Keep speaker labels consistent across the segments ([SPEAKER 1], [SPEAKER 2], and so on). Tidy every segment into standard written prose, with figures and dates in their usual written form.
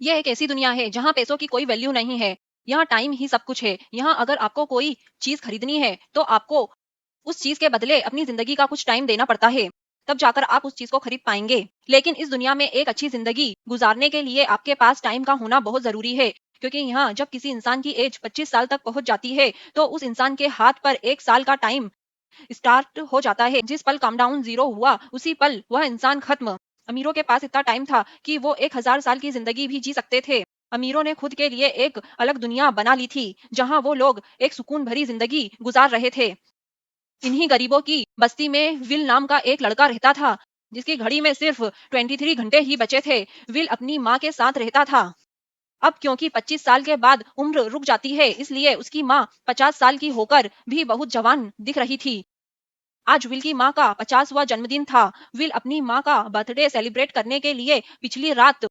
[SPEAKER 1] ये एक ऐसी दुनिया है जहाँ पैसों की कोई वैल्यू नहीं है। यहाँ टाइम ही सब कुछ है। यहाँ अगर आपको कोई चीज खरीदनी है तो आपको उस चीज के बदले अपनी जिंदगी का कुछ टाइम देना पड़ता है। तब जाकर आप उस चीज को खरीद पाएंगे। लेकिन इस दुनिया में एक अच्छी जिंदगी गुजारने के लिए आपके पास टाइम का होना बहुत जरूरी है। क्योंकि यहाँ जब किसी इंसान की एज 25 साल तक पहुंच जाती है तो उस इंसान के हाथ पर 1 साल का टाइम स्टार्ट हो जाता है। जिस पल काउंटडाउन 0 हुआ उसी पल वह इंसान खत्म। अमीरों के पास इतना टाइम था कि वो 1000 साल की जिंदगी भी जी सकते थे। अमीरों ने खुद के लिए एक अलग दुनिया बना ली थी जहां वो लोग एक सुकून भरी जिंदगी गुजार रहे थे। इन्हीं गरीबों की बस्ती में विल नाम का एक लड़का रहता था जिसकी घड़ी में सिर्फ 23 घंटे ही बचे थे। विल अपनी माँ के साथ रहता था। अब क्योंकि 25 साल के बाद उम्र रुक जाती है इसलिए उसकी माँ 50 साल की होकर भी बहुत जवान दिख रही थी। आज विल की माँ का 50वां जन्मदिन था। विल अपनी माँ का बर्थडे सेलिब्रेट करने के लिए पिछली रात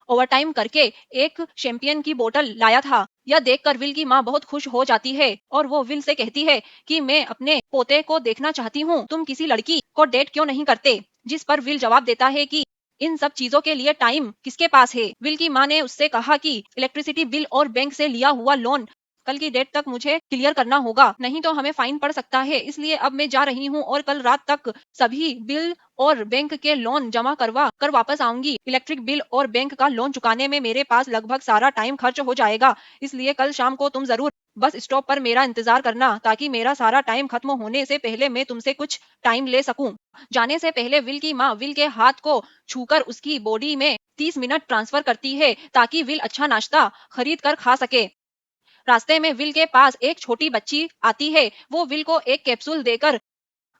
[SPEAKER 1] ओवरटाइम करके एक शैंपियन की बोतल लाया था। यह देखकर विल की माँ बहुत खुश हो जाती है और वो विल से कहती है कि मैं अपने पोते को देखना चाहती हूँ, तुम किसी लड़की को डेट क्यों नहीं करते। जिस पर विल जवाब देता है कि इन सब चीजों के लिए टाइम किसके पास है। विल की माँ ने उससे कहा कि इलेक्ट्रिसिटी बिल और बैंक से लिया हुआ लोन कल की डेट तक मुझे क्लियर करना होगा, नहीं तो हमें फाइन पड़ सकता है। इसलिए अब मैं जा रही हूँ और कल रात तक सभी बिल और बैंक के लोन जमा करवा कर वापस आऊंगी। इलेक्ट्रिक बिल और बैंक का लोन चुकाने में मेरे पास लगभग सारा टाइम खर्च हो जाएगा। इसलिए कल शाम को तुम जरूर बस स्टॉप पर मेरा इंतजार करना ताकि मेरा सारा टाइम खत्म होने से पहले मैं तुमसे कुछ टाइम ले सकूं। जाने से पहले विल की माँ विल के हाथ को छूकर उसकी बॉडी में 30 मिनट ट्रांसफर करती है ताकि विल अच्छा नाश्ता खरीद कर खा सके। रास्ते में विल के पास एक छोटी बच्ची आती है। वो विल को एक कैप्सूल देकर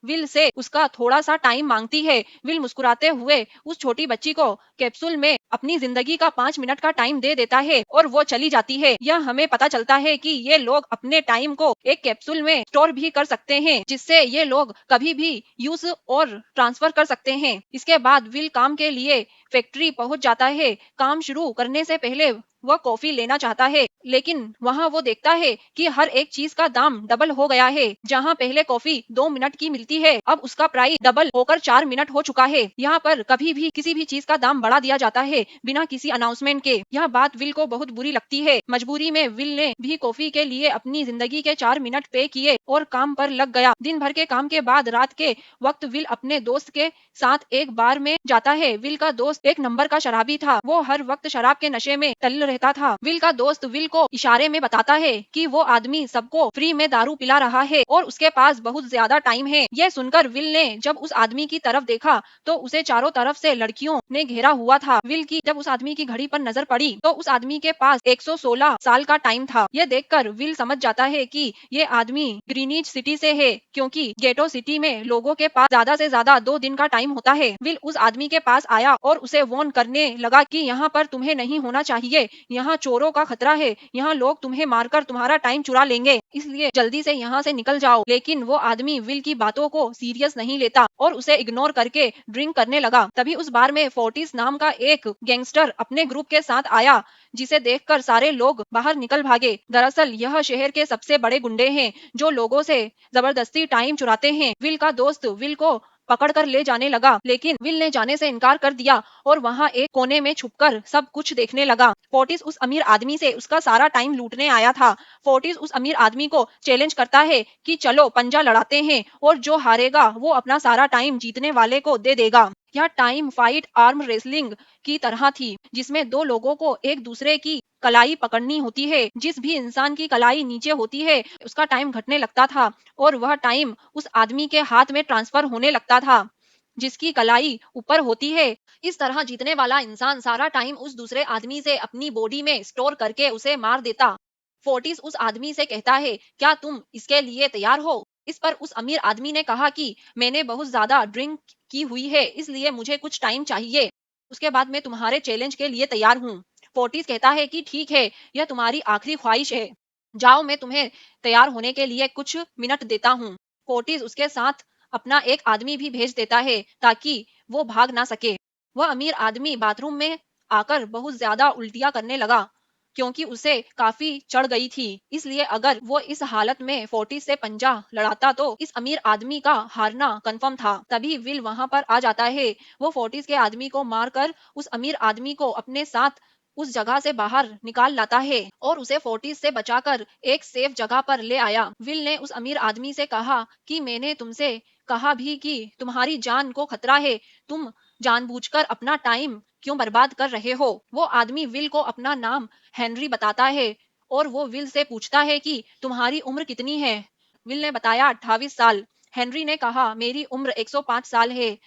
[SPEAKER 1] विल से उसका थोड़ा सा टाइम मांगती है। विल मुस्कुराते हुए उस छोटी बच्ची को कैप्सूल में अपनी जिंदगी का 5 मिनट का टाइम दे देता है और वो चली जाती है। यह हमें पता चलता है कि ये लोग अपने टाइम को एक कैप्सूल में स्टोर भी कर सकते हैं जिससे ये लोग कभी भी यूज और ट्रांसफर कर सकते हैं। इसके बाद विल काम के लिए फैक्ट्री पहुंच जाता है। काम शुरू करने से पहले वह कॉफी लेना चाहता है लेकिन वहां वो देखता है कि हर एक चीज का दाम डबल हो गया है। जहां पहले कॉफी 2 मिनट की मिलती है अब उसका प्राइस डबल होकर 4 मिनट हो चुका है। यहाँ पर कभी भी किसी भी चीज का दाम बढ़ा दिया जाता है बिना किसी अनाउंसमेंट के। यह बात विल को बहुत बुरी लगती है। मजबूरी में विल ने भी कॉफी के लिए अपनी जिंदगी के 4 मिनट पे किए और काम पर लग गया। दिन भर के काम के बाद रात के वक्त विल अपने दोस्त के साथ एक बार में जाता है। विल का दोस्त एक नंबर का शराबी था। वो हर वक्त शराब के नशे में टल रहता था। विल का दोस्त विल को इशारे में बताता है कि वो आदमी सबको फ्री में दारू पिला रहा है और उसके पास बहुत ज्यादा टाइम है। यह सुनकर विल ने जब उस आदमी की तरफ देखा तो उसे चारों तरफ से लड़कियों ने घेरा हुआ था। विल की जब उस आदमी की घड़ी पर नजर पड़ी तो उस आदमी के पास 116 साल का टाइम था। यह देखकर विल समझ जाता है कि ये आदमी ग्रीनिच सिटी से है क्योंकि गेटो सिटी में लोगों के पास ज्यादा से ज्यादा 2 दिन का टाइम होता है। विल उस आदमी के पास आया और उसे वार्न करने लगा कि यहाँ पर तुम्हें नहीं होना चाहिए, यहाँ चोरों का खतरा है, यहाँ लोग तुम्हें मारकर तुम्हारा टाइम चुरा लेंगे, इसलिए जल्दी से यहाँ से निकल जाओ। लेकिन वो आदमी विल की बातों को सीरियस नहीं लेता और उसे इग्नोर करके ड्रिंक करने लगा। तभी उस बार में फोर्टिस नाम का एक गैंगस्टर अपने ग्रुप के साथ आया जिसे देखकर सारे लोग बाहर निकल भागे। दरअसल यह शहर के सबसे बड़े गुंडे हैं जो लोगों से जबरदस्ती टाइम चुराते हैं। विल का दोस्त विल को पकड़ कर ले जाने लगा लेकिन विल ने जाने से इनकार कर दिया और वहां एक कोने में छुपकर सब कुछ देखने लगा। फोर्टिस उस अमीर आदमी से उसका सारा टाइम लूटने आया था। फोर्टिस उस अमीर आदमी को चैलेंज करता है कि चलो पंजा लड़ाते हैं और जो हारेगा वो अपना सारा टाइम जीतने वाले को दे देगा। यह टाइम फाइट आर्म रेसलिंग की तरह थी जिसमें दो लोगों को एक दूसरे की कलाई पकड़नी होती है। जिस भी इंसान की कलाई नीचे होती है उसका टाइम घटने लगता था और वह टाइम उस आदमी के हाथ में ट्रांसफर होने लगता था जिसकी कलाई ऊपर होती है। इस तरह जीतने वाला इंसान सारा टाइम उस दूसरे आदमी से अपनी बॉडी में स्टोर करके उसे मार देता। फोर्टिस उस आदमी से कहता है क्या तुम इसके लिए तैयार हो। इस पर उस अमीर आदमी ने कहा कि मैंने बहुत ज्यादा ड्रिंक की हुई है इसलिए मुझे कुछ टाइम चाहिए, उसके बाद मैं तुम्हारे चैलेंज के लिए तैयार हूँ। फोर्टिस कहता है कि ठीक है, यह तुम्हारी आखिरी ख्वाहिश है, जाओ मैं तुम्हें तैयार होने के लिए कुछ मिनट देता हूँ। फोर्टिस उसके साथ अपना एक आदमी भी भेज देता है ताकि वो भाग ना सके। वह अमीर आदमी बाथरूम में आकर बहुत ज्यादा उल्टियां करने लगा क्योंकि उसे काफी चढ़ गई थी। इसलिए अगर वो इस हालत में फोर्टिस से पंजा लड़ाता तो इस अमीर आदमी का हारना कंफर्म था। तभी विल वहां पर आ जाता है। वो फोर्टिस के आदमी को मारकर उस अमीर आदमी को अपने साथ उस जगह से बाहर निकाल लाता है और उसे फोर्टिस से बचाकर एक सेफ जगह पर ले आया। विल ने उस अमीर आदमी से कहा कि मैंने तुमसे कहा भी कि तुम्हारी जान को खतरा है, तुम जानबूझकर अपना टाइम क्यों बर्बाद कर रहे हो। वो आदमी विल को अपना नाम हेनरी बताता है और वो विल से पूछता है कि तुम्हारी उम्र कितनी है। विल ने बताया 28 साल। हेनरी ने कहा मेरी उम्र 105 साल है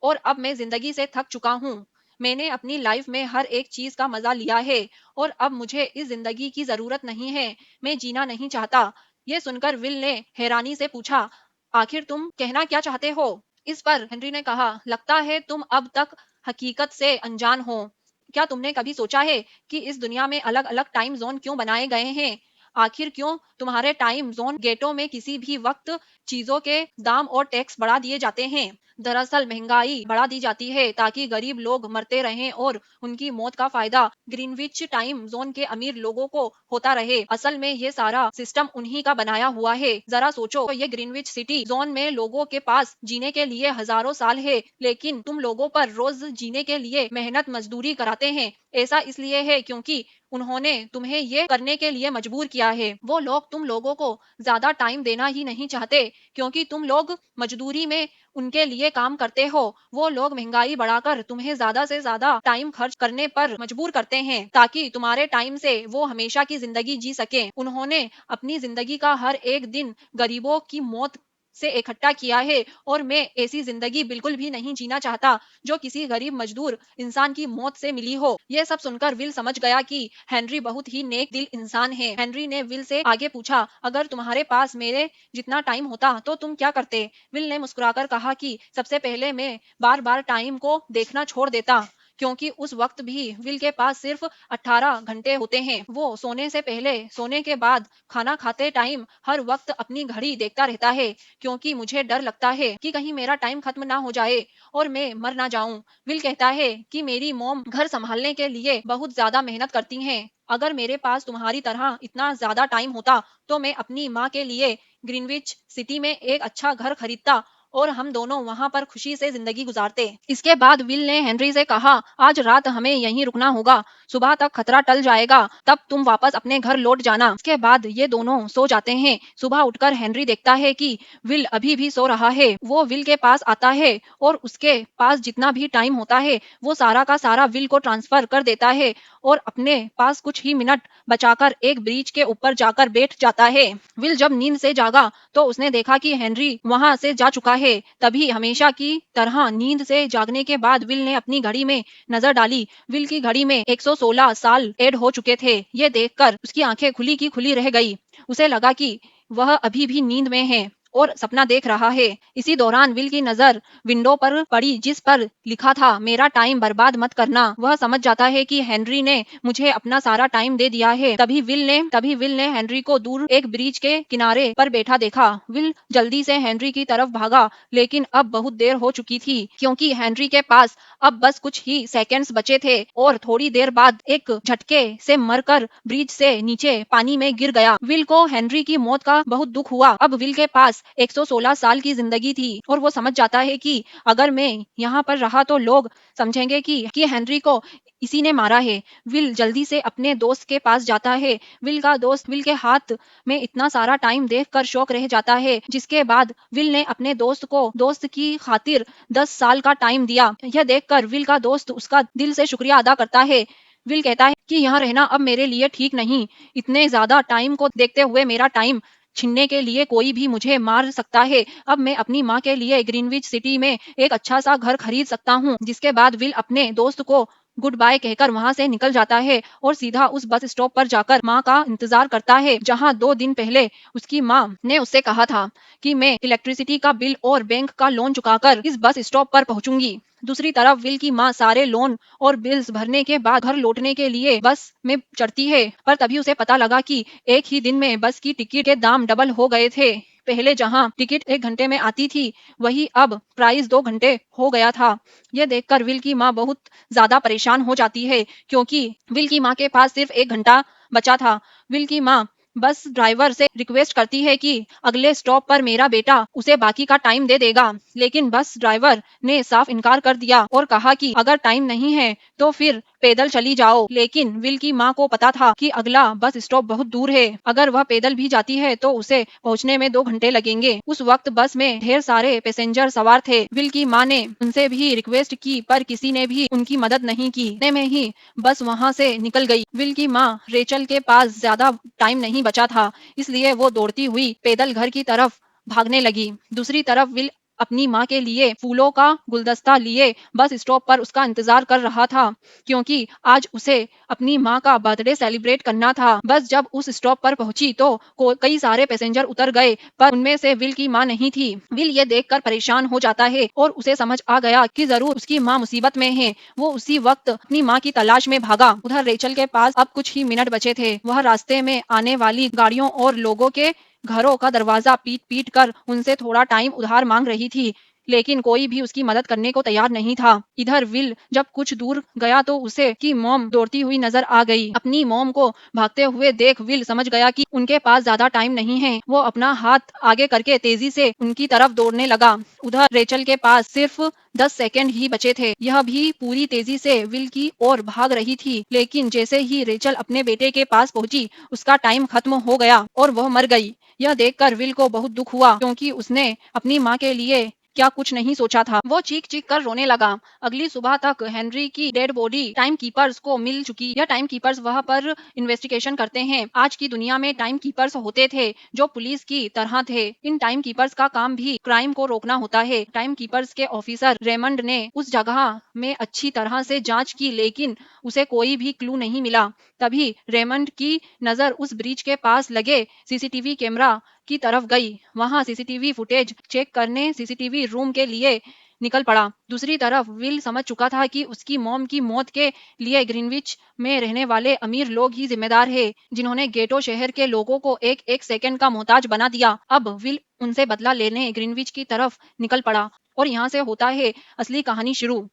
[SPEAKER 1] और अब मैं जिंदगी से थक चुका हूँ। मैंने अपनी लाइफ में हर एक चीज का मजा लिया है और अब मुझे इस जिंदगी की जरूरत नहीं है। मैं जीना नहीं चाहता। ये सुनकर विल ने हैरानी से पूछा, आखिर तुम कहना क्या चाहते हो? इस पर हेनरी ने कहा, लगता है तुम अब तक हकीकत से अनजान हो। क्या तुमने कभी सोचा है कि इस दुनिया में अलग अलग टाइम जोन क्यों बनाए गए हैं? आखिर क्यों तुम्हारे टाइम जोन गेटों में किसी भी वक्त चीजों के दाम और टैक्स बढ़ा दिए जाते हैं? दरअसल महंगाई बढ़ा दी जाती है ताकि गरीब लोग मरते रहें और उनकी मौत का फायदा ग्रीनविच टाइम जोन के अमीर लोगों को होता रहे। असल में ये सारा सिस्टम उन्हीं का बनाया हुआ है। जरा सोचो, तो ये ग्रीनविच सिटी जोन में लोगों के पास जीने के लिए हजारों साल है, लेकिन तुम लोगों पर रोज जीने के लिए मेहनत मजदूरी कराते हैं। ऐसा इसलिए है क्योंकि उन्होंने तुम्हें ये करने के लिए मजबूर किया है। वो लोग तुम लोगों को ज्यादा टाइम देना ही नहीं चाहते क्योंकि तुम लोग मजदूरी में उनके लिए काम करते हो। वो लोग महंगाई बढ़ाकर तुम्हें ज्यादा से ज्यादा टाइम खर्च करने पर मजबूर करते हैं ताकि तुम्हारे टाइम से वो हमेशा की जिंदगी जी सके। उन्होंने अपनी जिंदगी का हर एक दिन गरीबों की मौत से इकट्ठा किया है और मैं ऐसी जिंदगी बिल्कुल भी नहीं जीना चाहता जो किसी गरीब मजदूर इंसान की मौत से मिली हो। यह सब सुनकर विल समझ गया कि हेनरी बहुत ही नेक दिल इंसान है। हेनरी ने विल से आगे पूछा, अगर तुम्हारे पास मेरे जितना टाइम होता तो तुम क्या करते? विल ने मुस्कुराकर कहा कि सबसे पहले मैं बार बार टाइम को देखना छोड़ देता क्योंकि उस वक्त भी विल के पास सिर्फ 18 घंटे होते हैं। वो सोने से पहले, सोने के बाद, खाना खाते टाइम हर वक्त अपनी घड़ी देखता रहता है क्योंकि मुझे डर लगता है कि कहीं मेरा टाइम खत्म ना हो जाए और मैं मर ना जाऊं। विल कहता है कि मेरी मॉम घर संभालने के लिए बहुत ज्यादा मेहनत करती हैं। अगर मेरे पास तुम्हारी तरह इतना ज्यादा टाइम होता तो मैं अपनी माँ के लिए ग्रीनविच सिटी में एक अच्छा घर खरीदता और हम दोनों वहां पर खुशी से जिंदगी गुजारते। इसके बाद विल ने हेनरी से कहा, आज रात हमें यहीं रुकना होगा, सुबह तक खतरा टल जाएगा, तब तुम वापस अपने घर लौट जाना। इसके बाद ये दोनों सो जाते हैं। सुबह उठकर हेनरी देखता है कि विल अभी भी सो रहा है। वो विल के पास आता है और उसके पास जितना भी टाइम होता है वो सारा का सारा विल को ट्रांसफर कर देता है और अपने पास कुछ ही मिनट बचाकर एक ब्रिज के ऊपर जाकर बैठ जाता है। विल जब नींद से जागा तो उसने देखा कि हेनरी वहां से जा चुका है। तभी हमेशा की तरह नींद से जागने के बाद विल ने अपनी घड़ी में नजर डाली। विल की घड़ी में 116 साल ऐड हो चुके थे। ये देखकर उसकी आंखें खुली की खुली रह गई। उसे लगा कि वह अभी भी नींद में है और सपना देख रहा है। इसी दौरान विल की नजर विंडो पर पड़ी जिस पर लिखा था, मेरा टाइम बर्बाद मत करना। वह समझ जाता है कि हेनरी ने मुझे अपना सारा टाइम दे दिया है। तभी विल ने हेनरी को दूर एक ब्रिज के किनारे पर बैठा देखा। विल जल्दी से हेनरी की तरफ भागा, लेकिन अब बहुत देर हो चुकी थी क्योंकि हेनरी के पास अब बस कुछ ही सेकंड्स बचे थे और थोड़ी देर बाद एक झटके से मरकर ब्रिज से नीचे पानी में गिर गया। विल को हेनरी की मौत का बहुत दुख हुआ। अब विल के पास 116 साल की जिंदगी थी और वो समझ जाता है कि अगर मैं यहाँ पर रहा तो लोग समझेंगे कि हेनरी को इसी ने मारा है। विल जल्दी से अपने दोस्त के पास जाता है। विल का दोस्त विल के हाथ में इतना सारा टाइम देखकर शौक रह जाता है, जिसके बाद विल ने अपने दोस्त की खातिर 10 साल का टाइम दिया। यह देखकर विल का दोस्त उसका दिल से शुक्रिया अदा करता है। विल कहता है कि यहाँ रहना अब मेरे लिए ठीक नहीं। इतने ज्यादा टाइम को देखते हुए मेरा टाइम छीनने के लिए कोई भी मुझे मार सकता है। अब मैं अपनी माँ के लिए ग्रीनविच सिटी में एक अच्छा सा घर खरीद सकता हूँ। जिसके बाद विल अपने दोस्त को गुड बाय कहकर वहां से निकल जाता है और सीधा उस बस स्टॉप पर जाकर माँ का इंतजार करता है, जहाँ 2 दिन पहले उसकी माँ ने उससे कहा था कि मैं इलेक्ट्रिसिटी का बिल और बैंक का लोन चुकाकर इस बस स्टॉप पर पहुंचूंगी। दूसरी तरफ विल की माँ सारे लोन और बिल्स भरने के बाद घर लौटने के लिए बस में चढ़ती है, पर तभी उसे पता लगा कि एक ही दिन में बस की टिकट के दाम डबल हो गए थे। पहले जहां टिकट 1 घंटे में आती थी, वही अब प्राइस 2 घंटे हो गया था। यह देखकर विल की माँ बहुत ज्यादा परेशान हो जाती है क्योंकि विल की माँ के पास सिर्फ 1 घंटा बचा था। विल की माँ बस ड्राइवर से रिक्वेस्ट करती है कि अगले स्टॉप पर मेरा बेटा उसे बाकी का टाइम दे देगा, लेकिन बस ड्राइवर ने साफ इनकार कर दिया और कहा कि अगर टाइम नहीं है तो फिर पैदल चली जाओ। लेकिन विल की माँ को पता था कि अगला बस स्टॉप बहुत दूर है। अगर वह पैदल भी जाती है तो उसे पहुंचने में 2 घंटे लगेंगे। उस वक्त बस में ढेर सारे पैसेंजर सवार थे। विल की माँ ने उनसे भी रिक्वेस्ट की पर किसी ने भी उनकी मदद नहीं की। इतने में ही बस वहां से निकल गई। विल की माँ रेचल के पास ज्यादा टाइम नहीं बचा था, इसलिए वो दौड़ती हुई पैदल घर की तरफ भागने लगी। दूसरी तरफ विल अपनी माँ के लिए फूलों का गुलदस्ता लिए बस स्टॉप पर उसका इंतजार कर रहा था, क्योंकि आज उसे अपनी माँ का बर्थडे सेलिब्रेट करना था। बस जब उस स्टॉप पर पहुंची तो कई सारे पैसेंजर उतर गए, पर उनमें से विल की माँ नहीं थी। विल ये देखकर परेशान हो जाता है और उसे समझ आ गया कि जरूर उसकी माँ मुसीबत में है। वो उसी वक्त अपनी माँ की तलाश में भागा। उधर रेचल के पास अब कुछ ही मिनट बचे थे। वह रास्ते में आने वाली गाड़ियों और लोगों के घरों का दरवाजा पीट पीट कर उनसे थोड़ा टाइम उधार मांग रही थी, लेकिन कोई भी उसकी मदद करने को तैयार नहीं था। इधर विल जब कुछ दूर गया तो उसे की मॉम दौड़ती हुई नजर आ गई। अपनी मॉम को भागते हुए देख विल समझ गया कि उनके पास ज्यादा टाइम नहीं है। वो अपना हाथ आगे करके तेजी से उनकी तरफ दौड़ने लगा। उधर रेचल के पास सिर्फ 10 सेकंड ही बचे थे। यह भी पूरी तेजी से विल की ओर भाग रही थी, लेकिन जैसे ही रेचल अपने बेटे के पास पहुंची उसका टाइम खत्म हो गया और वह मर गई। यह देखकर विल को बहुत दुख हुआ, क्योंकि उसने अपनी माँ के लिए क्या कुछ नहीं सोचा था। वो चीख चीख कर रोने लगा। अगली सुबह तक हेनरी की डेड बॉडी टाइम कीपर्स को मिल चुकी। यह टाइम कीपर्स वहां पर इन्वेस्टिगेशन करते हैं। आज की दुनिया में टाइम कीपर्स होते थे जो पुलिस की तरह थे। इन टाइम कीपर्स का काम भी क्राइम को रोकना होता है। टाइम कीपर्स के ऑफिसर रेमंड ने उस जगह में अच्छी तरह से जांच की, लेकिन उसे कोई भी क्लू नहीं मिला। तभी रेमंड की नजर उस ब्रिज के पास लगे सीसीटीवी कैमरा की तरफ गई। वहां सीसीटीवी फुटेज चेक करने सीसीटीवी रूम के लिए निकल पड़ा। दूसरी तरफ विल समझ चुका था कि उसकी मॉम की मौत के लिए ग्रीनविच में रहने वाले अमीर लोग ही जिम्मेदार है, जिन्होंने गेटो शहर के लोगों को एक एक सेकंड का मोहताज बना दिया। अब विल उनसे बदला लेने ग्रीनविच की तरफ निकल पड़ा और यहाँ से होता है असली कहानी शुरू।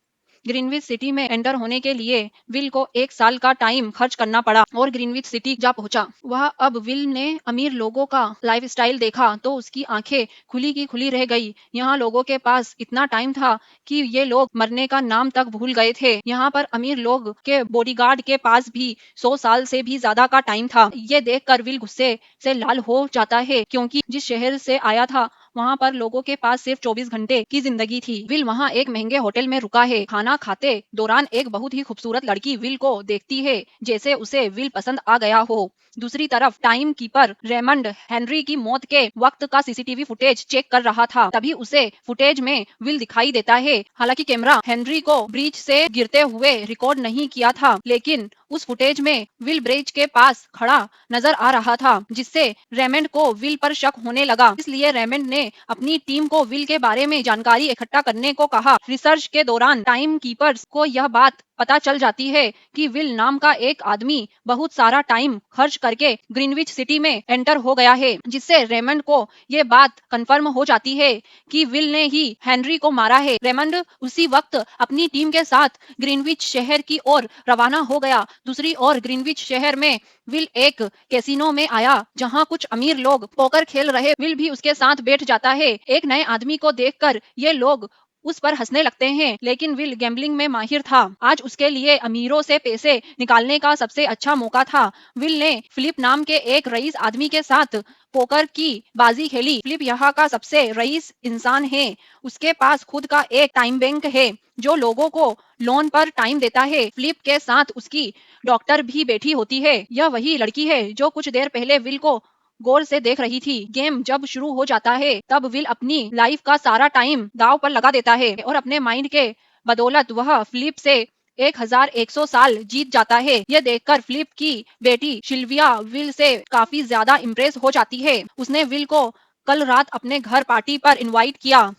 [SPEAKER 1] ग्रीनविच सिटी में एंटर होने के लिए विल को 1 साल का टाइम खर्च करना पड़ा और ग्रीनविच सिटी जा पहुंचा। वह अब विल ने अमीर लोगों का लाइफस्टाइल देखा तो उसकी आंखें खुली की खुली रह गई। यहाँ लोगों के पास इतना टाइम था कि ये लोग मरने का नाम तक भूल गए थे। यहाँ पर अमीर लोग के बॉडीगार्ड के पास भी 100 साल से भी ज्यादा का टाइम था। ये देखकर विल गुस्से से लाल हो जाता है, क्योंकि जिस शहर से आया था वहाँ पर लोगों के पास सिर्फ 24 घंटे की जिंदगी थी। विल वहाँ एक महंगे होटल में रुका है। खाना खाते दौरान एक बहुत ही खूबसूरत लड़की विल को देखती है, जैसे उसे विल पसंद आ गया हो। दूसरी तरफ टाइम कीपर रेमंड हेनरी की मौत के वक्त का सीसीटीवी फुटेज चेक कर रहा था। तभी उसे फुटेज में विल दिखाई देता है। हालांकि कैमरा हेनरी को ब्रिज से गिरते हुए रिकॉर्ड नहीं किया था, लेकिन उस फुटेज में विल ब्रिज के पास खड़ा नजर आ रहा था, जिससे रेमंड को विल पर शक होने लगा। इसलिए रेमंड ने अपनी टीम को विल के बारे में जानकारी इकट्ठा करने को कहा। रिसर्च के दौरान टाइम कीपर्स को यह बात पता चल जाती है कि विल नाम का एक आदमी बहुत सारा टाइम खर्च करके ग्रीनविच सिटी में एंटर हो गया है, जिससे रेमंड को ये बात कंफर्म हो जाती है कि विल ने ही हेनरी को मारा है। रेमंड उसी वक्त अपनी टीम के साथ ग्रीनविच शहर की ओर रवाना हो गया। दूसरी ओर ग्रीनविच शहर में विल एक कैसीनो में आया, जहां कुछ अमीर लोग पोकर खेल रहे। विल भी उसके साथ बैठ जाता है। एक नए आदमी को देखकर ये लोग उस पर हंसने लगते हैं, लेकिन विल गैम्बलिंग में माहिर था। आज उसके लिए अमीरों से पैसे निकालने का सबसे अच्छा मौका था। विल ने फिलिप नाम के एक रईस आदमी के साथ पोकर की बाजी खेली। फिलिप यहाँ का सबसे रईस इंसान है। उसके पास खुद का एक टाइम बैंक है जो लोगों को लोन पर टाइम देता है। फिलिप के साथ उसकी डॉक्टर भी बैठी होती है। यह वही लड़की है जो कुछ देर पहले विल को गौर से देख रही थी। गेम जब शुरू हो जाता है तब विल अपनी लाइफ का सारा टाइम दांव पर लगा देता है और अपने माइंड के बदौलत वह फिलिप से 1100 साल जीत जाता है। यह देखकर फिलिप की बेटी सिल्विया विल से काफी ज्यादा इम्प्रेस हो जाती है। उसने विल को कल रात अपने घर पार्टी पर इनवाइट किया।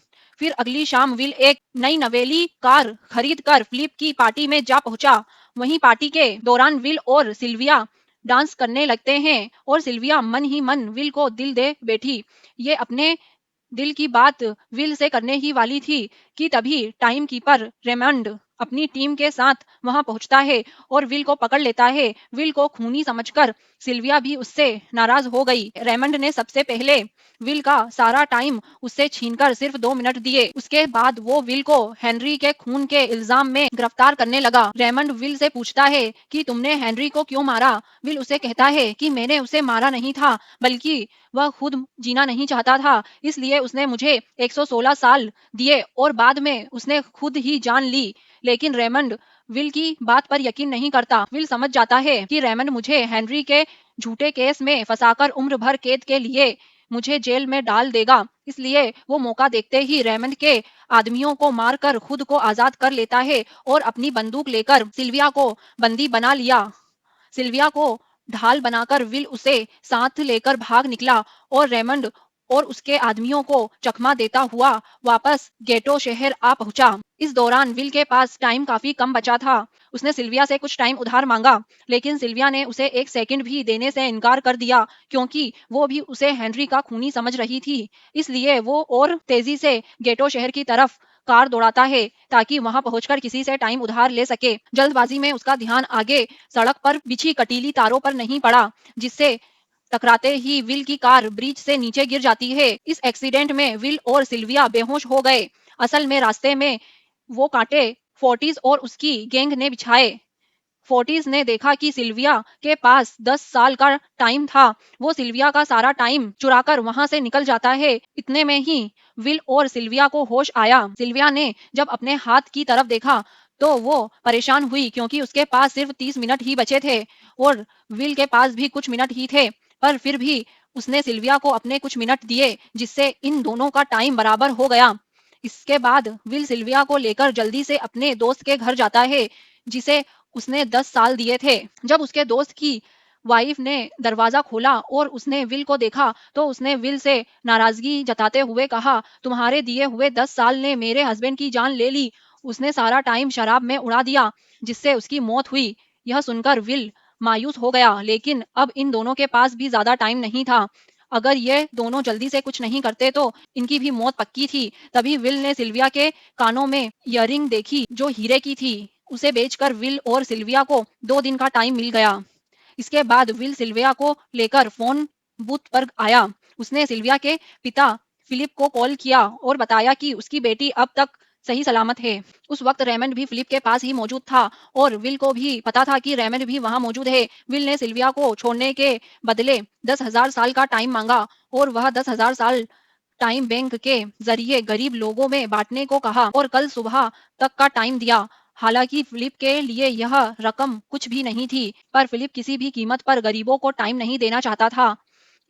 [SPEAKER 1] फिर अगली शाम विल एक नई नवेली कार खरीद कर फिलिप की पार्टी में जा पहुंचा। वहीं पार्टी के दौरान विल और सिल्विया डांस करने लगते हैं और सिल्विया मन ही मन विल को दिल दे बैठी। ये अपने दिल की बात विल से करने ही वाली थी कि तभी टाइम कीपर रेमंड अपनी टीम के साथ वहां पहुंचता है और विल को पकड़ लेता है। विल को खूनी समझकर सिल्विया भी उससे नाराज हो गई। रेमंड ने सबसे पहले विल का सारा टाइम उससे छीनकर सिर्फ 2 मिनट दिए। उसके बाद वो विल को हेनरी के खून के इल्जाम में गिरफ्तार करने लगा। रेमंड विल से पूछता है कि तुमने हेनरी को क्यों मारा। विल उसे कहता है कि मैंने उसे मारा नहीं था, बल्कि वह खुद जीना नहीं चाहता था, इसलिए उसने मुझे 116 साल दिए और बाद में उसने खुद ही जान ली। लेकिन रेमंड विल की बात पर यकीन नहीं करता। विल समझ जाता है कि रेमंड मुझे हेनरी के झूठे केस में फंसाकर उम्र भर कैद के लिए मुझे जेल में डाल देगा, इसलिए वो मौका देखते ही रेमंड के आदमियों को मारकर खुद को आजाद कर लेता है और अपनी बंदूक लेकर सिल्विया को बंदी बना लिया। सिल्विया को ढाल बनाकर विल उसे साथ लेकर भाग निकला और रेमंड और उसके आदमियों को चकमा देता हुआ वापस गेटो शहर आ पहुंचा। इस दौरान विल के पास टाइम काफी कम बचा था। उसने सिल्विया से कुछ टाइम उधार मांगा, लेकिन सिल्विया ने उसे 1 सेकंड भी देने से इनकार कर दिया, क्योंकि वो भी उसे हेनरी का खूनी समझ रही थी। इसलिए वो और तेजी से गेटो शहर की तरफ कार दौड़ाता है ताकि वहां पहुंचकर किसी से टाइम उधार ले सके। जल्दबाजी में उसका ध्यान आगे सड़क पर बिछी कटीली तारों पर नहीं पड़ा, जिससे टकराते ही विल की कार ब्रिज से नीचे गिर जाती है। इस एक्सीडेंट में विल और सिल्विया बेहोश हो गए। असल में रास्ते में वो कांटे फोर्टिस और उसकी गैंग ने बिछाए। फोर्टिस ने देखा कि सिल्विया के पास 10 साल का टाइम था। वो सिल्विया का सारा टाइम चुराकर वहां से निकल जाता है। इतने में ही विल और सिल्विया को होश आया। सिल्विया ने जब अपने हाथ की तरफ देखा तो वो परेशान हुई, क्योंकि उसके पास सिर्फ 30 मिनट ही बचे थे और विल के पास भी कुछ मिनट ही थे। पर फिर भी उसने सिल्विया को अपने कुछ मिनट दिए, जिससे इन दोनों का टाइम बराबर हो गया। इसके बाद विल सिल्विया को लेकर जल्दी से अपने दोस्त के घर जाता है, जिसे उसने 10 साल दिए थे। जब उसके दोस्त की वाइफ ने दरवाजा खोला और उसने विल को देखा तो उसने विल से नाराजगी जताते हुए कहा, तुम्हारे दिए हुए 10 साल ने मेरे हस्बैंड की जान ले ली। उसने सारा टाइम शराब में उड़ा दिया, जिससे उसकी मौत हुई। यह सुनकर विल मायूस हो गया, लेकिन अब इन दोनों के पास भी ज्यादा टाइम नहीं था। अगर ये दोनों जल्दी से कुछ नहीं करते तो इनकी भी मौत पक्की थी। तभी विल ने सिल्विया के कानों में इयररिंग देखी जो हीरे की थी। उसे बेचकर विल और सिल्विया को 2 दिन का टाइम मिल गया। इसके बाद विल सिल्विया को लेकर फोन बूथ पर आया। उसने सिल्विया के पिता फिलिप को कॉल किया और बताया कि उसकी बेटी अब तक सही सलामत है। उस वक्त रेमंड भी फिलिप के पास ही मौजूद था और विल को भी पता था कि रेमंड भी वहां मौजूद है। विल ने सिल्विया को छोड़ने के बदले 10,000 साल का टाइम मांगा और वह 10,000 साल टाइम बैंक के जरिए गरीब लोगों में बांटने को कहा और कल सुबह तक का टाइम दिया। हालांकि फिलिप के लिए यह रकम कुछ भी नहीं थी, पर फिलिप किसी भी कीमत पर गरीबों को टाइम नहीं देना चाहता था।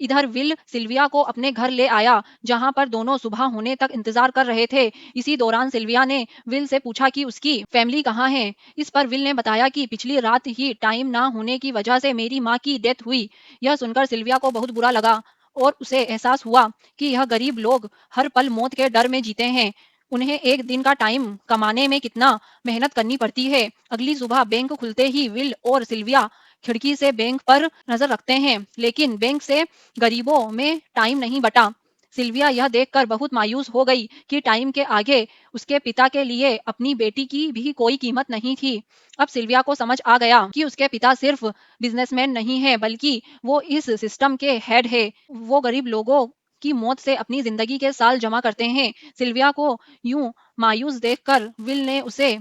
[SPEAKER 1] इधर विल सिल्विया को अपने घर ले आया, जहां पर दोनों सुबह होने तक इंतजार कर रहे थे। इसी दौरान सिल्विया ने विल से पूछा कि उसकी फैमिली कहाँ है। इस पर विल ने बताया कि पिछली रात ही टाइम ना होने की वजह से मेरी माँ की डेथ हुई। यह सुनकर सिल्विया को बहुत बुरा लगा और उसे एहसास हुआ कि यह गरीब लोग हर पल मौत के डर में जीते हैं। उन्हें एक दिन का टाइम कमाने में कितना मेहनत करनी पड़ती है। अगली सुबह बैंक खुलते ही विल और सिल्विया खिड़की से बैंक पर नजर रखते हैं, लेकिन बैंक से गरीबों में टाइम नहीं बटा। सिल्विया यह देखकर बहुत मायूस हो गई कि टाइम के आगे उसके पिता के लिए अपनी बेटी की भी कोई कीमत नहीं थी। अब सिल्विया को समझ आ गया कि उसके पिता सिर्फ बिजनेसमैन नहीं है, बल्कि वो इस सिस्टम के हेड है। वो गरीब लोगों की मौत से अपनी जिंदगी के साल जमा करते हैं। सिल्विया को यूं मायूस देखकर विल ने उसे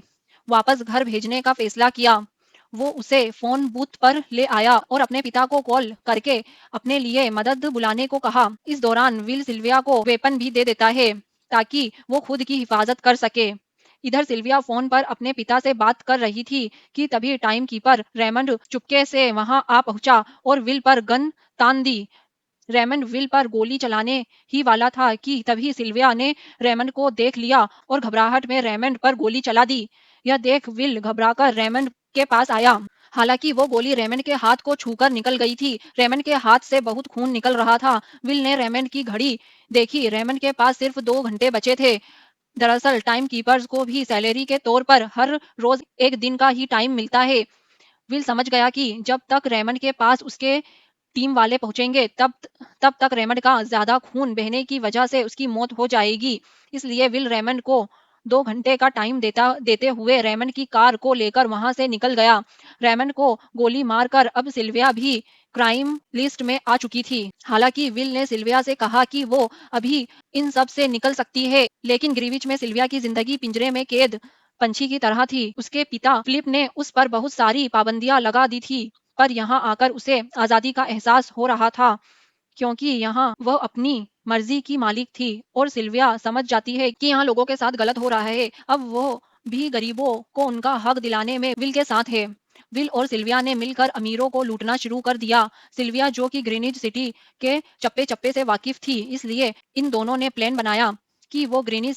[SPEAKER 1] वापस घर भेजने का फैसला किया। वो उसे फोन बूथ पर ले आया और अपने पिता को कॉल करके अपने लिए मदद बुलाने को कहा। इस दौरान विल सिल्विया को वेपन भी दे देता है ताकि वो खुद की हिफाजत कर सके। इधर सिल्विया फोन पर अपने पिता से बात कर रही थी कि तभी टाइम कीपर रेमंड चुपके से वहां आ पहुंचा और विल पर गन तान दी। रेमंड विल पर गोली चलाने ही वाला था कि तभी सिल्विया ने रेमंड को देख लिया और घबराहट में रेमंड पर गोली चला दी। यह देख विल घबराकर रेमंड के पास आया। हालांकि वो गोली रेमंड के हाथ को छूकर निकल गई थी। रेमंड के हाथ से बहुत खून निकल रहा था। विल ने रेमंड की घड़ी देखी। रेमंड के पास सिर्फ 2 घंटे बचे थे। दरअसल टाइम कीपर्स को भी सैलरी के तौर पर हर रोज एक दिन का ही टाइम मिलता है। विल समझ गया कि जब तक रेमंड के पास उसके टीम वाले पहुंचेंगे तब तक रेमंड का ज्यादा खून बहने की वजह से उसकी मौत हो जाएगी। इसलिए विल रेमंड को 2 घंटे का टाइम देते हुए रेमंड की कार को लेकर वहां से निकल गया। रेमंड को गोली मारकर अब सिल्विया भी क्राइम लिस्ट में आ चुकी थी। हालांकि विल ने सिल्विया से कहा कि वो अभी इन सब से निकल सकती है, लेकिन ग्रीविच में सिल्विया की जिंदगी पिंजरे में कैद पंछी की तरह थी। उसके पिता फिलिप ने उस पर बहुत सारी पाबंदियां लगा दी थी, पर यहाँ आकर उसे आजादी का एहसास हो रहा था, क्योंकि यहाँ वह अपनी मर्जी की मालिक थी और सिल्विया समझ जाती है कि यहाँ लोगों के साथ गलत हो रहा है। अब वो भी गरीबों को उनका हक दिलाने में विल के साथ है। विल और सिल्विया ने मिलकर अमीरों को लूटना शुरू कर दिया। सिल्विया, जो कि ग्रीनिच सिटी के चप्पे चप्पे से वाकिफ थी, इसलिए इन दोनों ने प्लान बनाया कि वो ग्रीनिच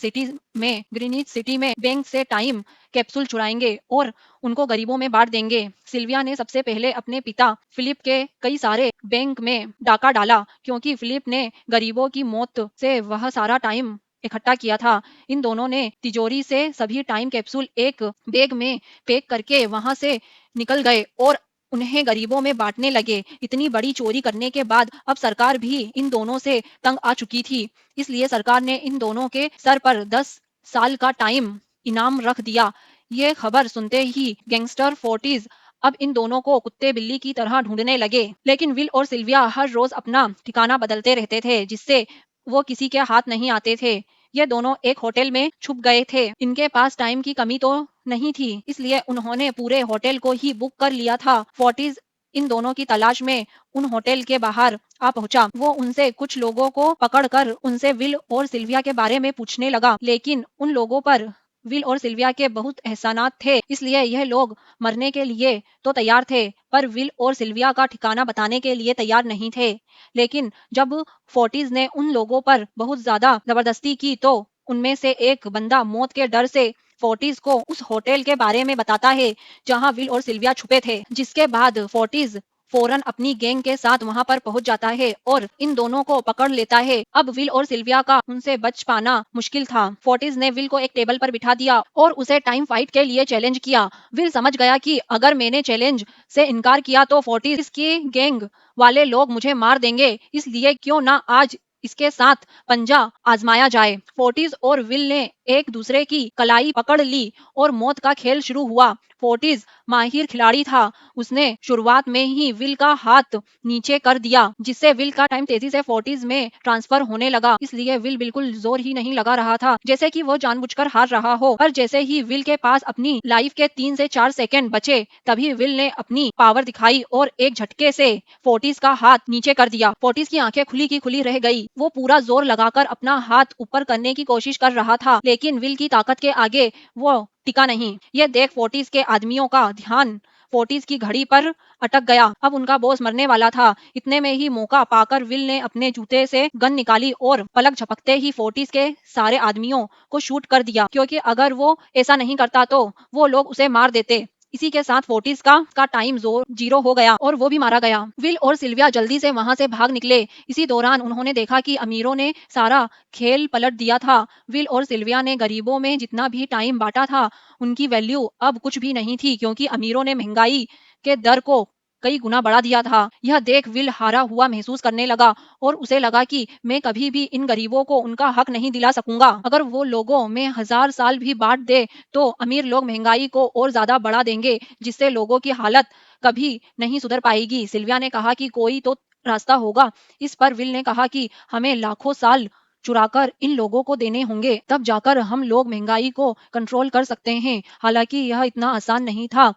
[SPEAKER 1] सिटी में बैंक से टाइम कैप्सूल चुराएंगे और उनको गरीबों में बांट देंगे। सिल्विया ने सबसे पहले अपने पिता फिलिप के कई सारे बैंक में डाका डाला, क्योंकि फिलिप ने गरीबों की मौत से वह सारा टाइम इकट्ठा किया था। इन दोनों ने तिजोरी से सभी टाइम कैप्सूल एक बैग में पैक करके वहां से निकल गए और उन्हें गरीबों में बांटने लगे। इतनी बड़ी चोरी करने के बाद अब सरकार भी इन दोनों से तंग आ चुकी थी, इसलिए सरकार ने इन दोनों के सर पर 10 साल का टाइम इनाम रख दिया। ये खबर सुनते ही गैंगस्टर फोर्टीज अब इन दोनों को कुत्ते बिल्ली की तरह ढूंढने लगे। लेकिन विल और सिल्विया हर रोज अपना ठिकाना बदलते रहते थे, जिससे वो किसी के हाथ नहीं आते थे। ये दोनों एक होटल में छुप गए थे। इनके पास टाइम की कमी तो नहीं थी, इसलिए उन्होंने पूरे होटल को ही बुक कर लिया था। फोर्टीज इन दोनों की तलाश में उन होटल के बाहर आ पहुंचा। वो उनसे कुछ लोगों को पकड़कर उनसे विल और सिल्विया के बारे में पूछने लगा, लेकिन उन लोगों पर विल और सिल्विया के बहुत एहसानात थे, इसलिए यह लोग मरने के लिए तो तैयार थे, पर विल और सिल्विया का ठिकाना बताने के लिए तैयार नहीं थे। लेकिन जब फोर्टीज ने उन लोगों पर बहुत ज्यादा जबरदस्ती की, तो उनमें से एक बंदा मौत के डर से फोर्टीज को उस होटल के बारे में बताता है जहां विल और सिल्विया छुपे थे, जिसके बाद फोर्टीज फौरन अपनी गैंग के साथ वहां पर पहुंच जाता है और इन दोनों को पकड़ लेता है। अब विल और सिल्विया का उनसे बच पाना मुश्किल था। फोर्टीज ने विल को एक टेबल पर बिठा दिया और उसे टाइम फाइट के लिए चैलेंज किया। विल समझ गया कि अगर मैंने चैलेंज से इनकार किया तो फोर्टीज की गैंग वाले लोग मुझे मार देंगे, इसलिए क्यों ना आज इसके साथ पंजा आजमाया जाए। फोर्टीज और विल ने एक दूसरे की कलाई पकड़ ली और मौत का खेल शुरू हुआ। फोर्टीज माहिर खिलाड़ी था। उसने शुरुआत में ही विल का हाथ नीचे कर दिया, जिससे विल का टाइम तेजी से फोर्टीज में ट्रांसफर होने लगा। इसलिए विल बिल्कुल जोर ही नहीं लगा रहा था, जैसे कि वो जानबूझकर हार रहा हो। पर जैसे ही विल के पास अपनी लाइफ के 3 से 4 सेकंड बचे, तभी विल ने अपनी पावर दिखाई और एक झटके से फोर्टीज का हाथ नीचे कर दिया। फोर्टीज की आंखें खुली की खुली रह गई। वो पूरा जोर लगाकर अपना हाथ ऊपर करने की कोशिश कर रहा था, लेकिन विल की ताकत के आगे वो टिका नहीं। यह देख फोर्टीज के आदमियों का ध्यान फोर्टीज की घड़ी पर अटक गया। अब उनका बॉस मरने वाला था। इतने में ही मौका पाकर विल ने अपने जूते से गन निकाली और पलक झपकते ही फोर्टीज के सारे आदमियों को शूट कर दिया, क्योंकि अगर वो ऐसा नहीं करता तो वो लोग उसे मार देते। इसी के साथ फोर्टीज का टाइम जीरो हो गया और वो भी मारा गया। विल और सिल्विया जल्दी से वहां से भाग निकले। इसी दौरान उन्होंने देखा कि अमीरों ने सारा खेल पलट दिया था। विल और सिल्विया ने गरीबों में जितना भी टाइम बांटा था, उनकी वैल्यू अब कुछ भी नहीं थी, क्योंकि अमीरों ने महंगाई के दर को कई गुना बढ़ा दिया था। यह देख विल हारा हुआ महसूस करने लगा और उसे लगा कि मैं कभी भी इन गरीबों को उनका हक नहीं दिला सकूंगा। अगर वो लोगों में 1000 साल भी बांट दे तो अमीर लोग महंगाई को और ज्यादा बढ़ा देंगे, जिससे लोगों की हालत कभी नहीं सुधर पाएगी। सिल्विया ने कहा कि कोई तो रास्ता होगा। इस पर विल ने कहा कि हमें लाखों साल चुराकर इन लोगों को देने होंगे, तब जाकर हम लोग महंगाई को कंट्रोल कर सकते हैं। हालांकि यह इतना आसान नहीं था,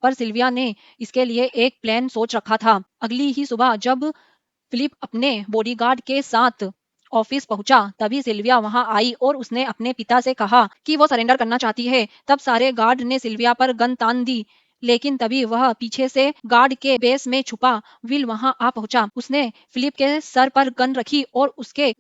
[SPEAKER 1] पर सिल्विया ने इसके लिए एक प्लान सोच रखा था। अगली ही सुबह जब फिलिप अपने बॉडीगार्ड के साथ ऑफिस पहुंचा, तभी सिल्विया वहां आई और उसने अपने पिता से कहा कि वो सरेंडर करना चाहती है। तब सारे गार्ड ने सिल्विया पर गन तान दी, लेकिन तभी वह पीछे से गार्ड के बेस में छुपा विल वहां आ पहुंचा। उसने फिलिप के सर पर गन रखी और उसके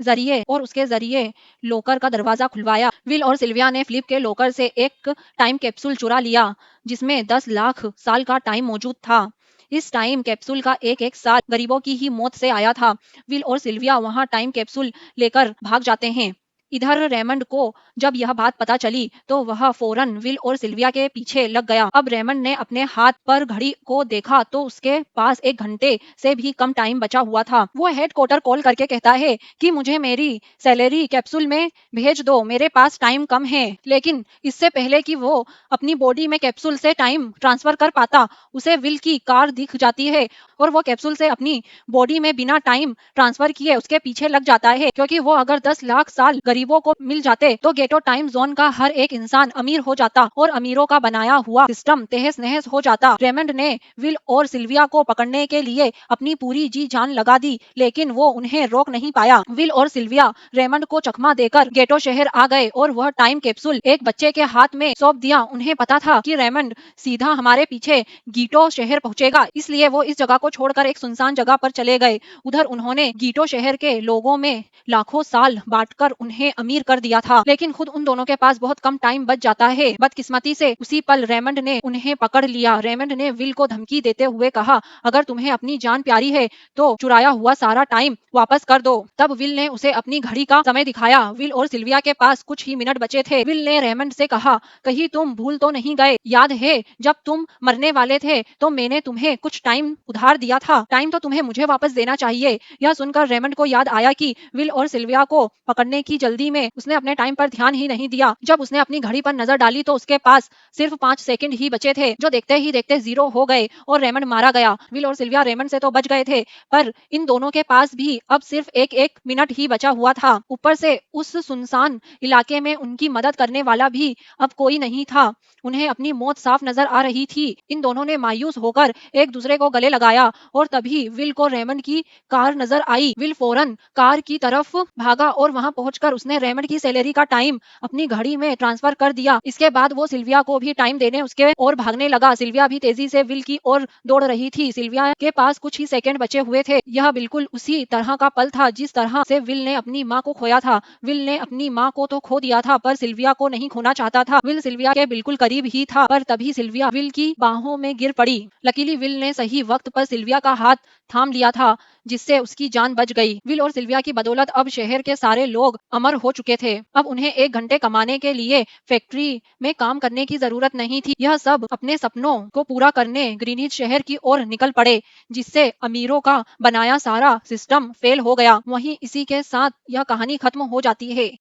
[SPEAKER 1] जरिए लॉकर का दरवाजा खुलवाया। विल और सिल्विया ने फिलिप के लॉकर से एक टाइम कैप्सूल चुरा लिया, जिसमें 10 लाख साल का टाइम मौजूद था। इस टाइम कैप्सूल का एक एक साल गरीबों की ही मौत से आया था। विल और सिल्विया वहां टाइम कैप्सूल लेकर भाग जाते हैं। इधर रेमंड को जब यह बात पता चली तो वह फौरन विल और सिल्विया के पीछे लग गया। अब रेमंड ने अपने हाथ पर घड़ी को देखा तो उसके पास 1 घंटे से भी कम टाइम बचा हुआ था। वो हेडक्वार्टर कॉल करके कहता है कि मुझे मेरी सैलरी कैप्सूल में भेज दो, मेरे पास टाइम कम है। लेकिन इससे पहले कि वो अपनी बॉडी में कैप्सूल से टाइम ट्रांसफर कर पाता, उसे विल की कार दिख जाती है और वो कैप्सूल से अपनी बॉडी में बिना टाइम ट्रांसफर किए उसके पीछे लग जाता है, क्योंकि वो अगर 10 लाख साल गरीबों को मिल जाते तो गेटो टाइम जोन का हर एक इंसान अमीर हो जाता और अमीरों का बनाया हुआ सिस्टम तहस नहस हो जाता। रेमंड ने विल और सिल्विया को पकड़ने के लिए अपनी पूरी जी जान लगा दी, लेकिन वो उन्हें रोक नहीं पाया। विल और सिल्विया रेमंड को चकमा देकर गेटो शहर आ गए और वह टाइम कैप्सूल एक बच्चे के हाथ में सौंप दिया। उन्हें पता था कि रेमंड सीधा हमारे पीछे गीटो शहर पहुंचेगा, इसलिए वो इस जगह को छोड़कर एक सुनसान जगह पर चले गए। उधर उन्होंने गीटो शहर के लोगों में लाखों साल बांटकर उन्हें अमीर कर दिया था, लेकिन खुद उन दोनों के पास बहुत कम टाइम बच जाता है। बदकिस्मती से उसी पल रेमंड ने उन्हें पकड़ लिया। रेमंड ने विल को धमकी देते हुए कहा, अगर तुम्हें अपनी जान प्यारी है तो चुराया हुआ सारा टाइम वापस कर दो। तब विल ने उसे अपनी घड़ी का समय दिखाया। विल और सिल्विया के पास कुछ ही मिनट बचे थे। विल ने रेमंड से कहा, कहीं तुम भूल तो नहीं गए? याद है जब तुम मरने वाले थे तो मैंने तुम्हें कुछ टाइम उधार दिया था, टाइम तो तुम्हें मुझे वापस देना चाहिए। यह सुनकर रेमंड को याद आया कि विल और सिल्विया को पकड़ने की जल्दी में उसने अपने टाइम पर ध्यान ही नहीं दिया। जब उसने अपनी घड़ी पर नजर डाली तो उसके पास सिर्फ 5 सेकंड ही बचे थे, जो देखते ही देखते 0 हो गए और रेमंड मारा गया। विल और सिल्विया रेमंड से तो बच गए थे, पर इन दोनों के पास भी अब सिर्फ एक एक मिनट ही बचा हुआ था। ऊपर से उस सुनसान इलाके में उनकी मदद करने वाला भी अब कोई नहीं था। उन्हें अपनी मौत साफ नजर आ रही थी। इन दोनों ने मायूस होकर एक दूसरे को गले लगाया और तभी विल को रेमंड की कार नजर आई। विल फौरन कार की तरफ भागा और वहां पहुंचकर उसने रेमंड की सैलरी का टाइम अपनी घड़ी में ट्रांसफर कर दिया। इसके बाद वो सिल्विया को भी टाइम देने उसके और भागने लगा। सिल्विया भी तेजी से विल की ओर दौड़ रही थी। सिल्विया के पास कुछ ही सेकंड बचे हुए थे। यह बिल्कुल उसी तरह का पल था जिस तरह से विल ने अपनी माँ को खोया था। विल ने अपनी माँ को तो खो दिया था, पर सिल्विया को नहीं खोना चाहता था। विल सिल्विया के बिल्कुल करीब ही था, पर तभी सिल्विया विल की बाहों में गिर पड़ी। लकीली विल ने सही वक्त पर सिल्विया का हाथ थाम लिया था, जिससे उसकी जान बच गई। विल और सिल्विया की बदौलत अब शहर के सारे लोग अमर हो चुके थे। अब उन्हें 1 घंटे कमाने के लिए फैक्ट्री में काम करने की जरूरत नहीं थी। यह सब अपने सपनों को पूरा करने ग्रीनिच शहर की ओर निकल पड़े, जिससे अमीरों का बनाया सारा सिस्टम फेल हो गया। वहीं इसी के साथ यह कहानी खत्म हो जाती है।